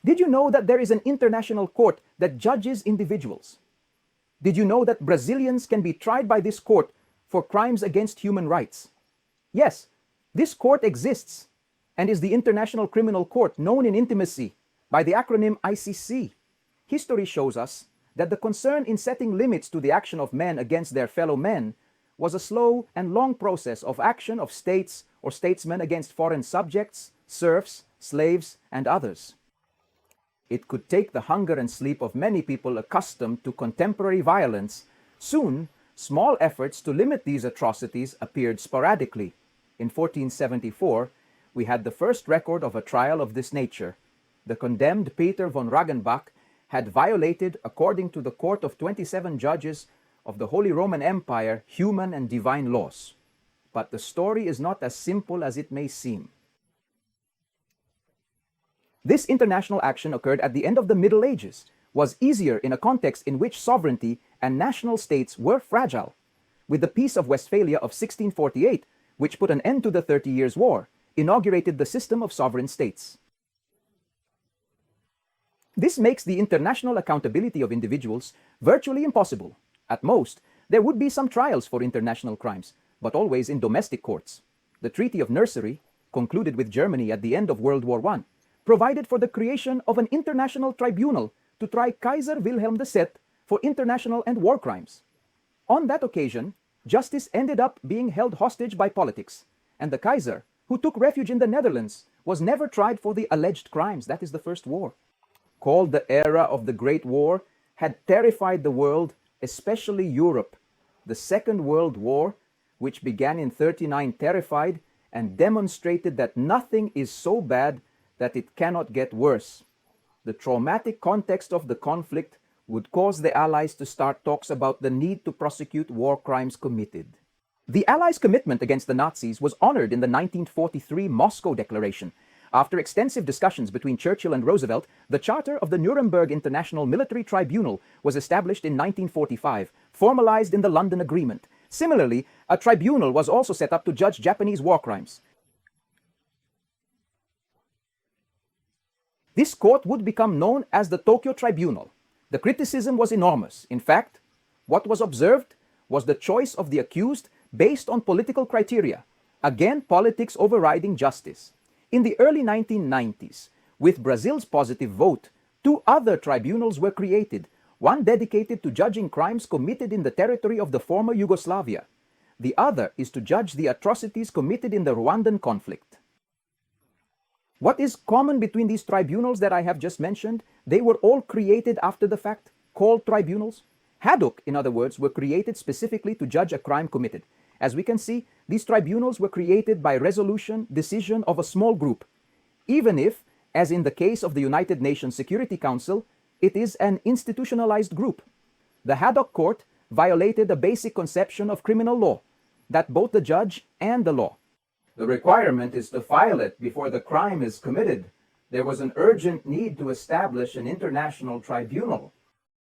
Did you know that there is an international court that judges individuals? Did you know that Brazilians can be tried by this court for crimes against human rights? Yes, this court exists and is the International Criminal Court, known in intimacy by the acronym ICC. History shows us that the concern in setting limits to the action of men against their fellow men was a slow and long process of action of states or statesmen against foreign subjects, serfs, slaves, and others. It could take the hunger and sleep of many people accustomed to contemporary violence. Soon, small efforts to limit these atrocities appeared sporadically. In 1474, we had the first record of a trial of this nature. The condemned Peter von Ragenbach had violated, according to the court of 27 judges of the Holy Roman Empire, human and divine laws. But the story is not as simple as it may seem. This international action occurred at the end of the Middle Ages, was easier in a context in which sovereignty and national states were fragile. With the Peace of Westphalia of 1648, which put an end to the 30 Years' War, inaugurated the system of sovereign states. This makes the international accountability of individuals virtually impossible. At most, there would be some trials for international crimes, but always in domestic courts. The Treaty of Nursery, concluded with Germany at the end of World War I, provided for the creation of an international tribunal to try Kaiser Wilhelm II for international and war crimes. On that occasion, justice ended up being held hostage by politics, and the Kaiser, who took refuge in the Netherlands, was never tried for the alleged crimes. That is the First War. Called the era of the Great War, had terrified the world, especially Europe. The Second World War, which began in 1939, terrified and demonstrated that nothing is so bad that it cannot get worse. The traumatic context of the conflict would cause the Allies to start talks about the need to prosecute war crimes committed. The Allies' commitment against the Nazis was honored in the 1943 Moscow Declaration. After extensive discussions between Churchill and Roosevelt, the charter of the Nuremberg International Military Tribunal was established in 1945, formalized in the London Agreement. Similarly, a tribunal was also set up to judge Japanese war crimes. This court would become known as the Tokyo Tribunal. The criticism was enormous. In fact, what was observed was the choice of the accused based on political criteria. Again, politics overriding justice. In the early 1990s, with Brazil's positive vote, two other tribunals were created, one dedicated to judging crimes committed in the territory of the former Yugoslavia. The other is to judge the atrocities committed in the Rwandan conflict. What is common between these tribunals that I have just mentioned? They were all created after the fact, called tribunals. Haddock, in other words, were created specifically to judge a crime committed. As we can see, these tribunals were created by decision of a small group, even if, as in the case of the United Nations Security Council, it is an institutionalized group. The Haddock Court violated a basic conception of criminal law, that both the judge and the law. The requirement is to file it before the crime is committed. There was an urgent need to establish an international tribunal.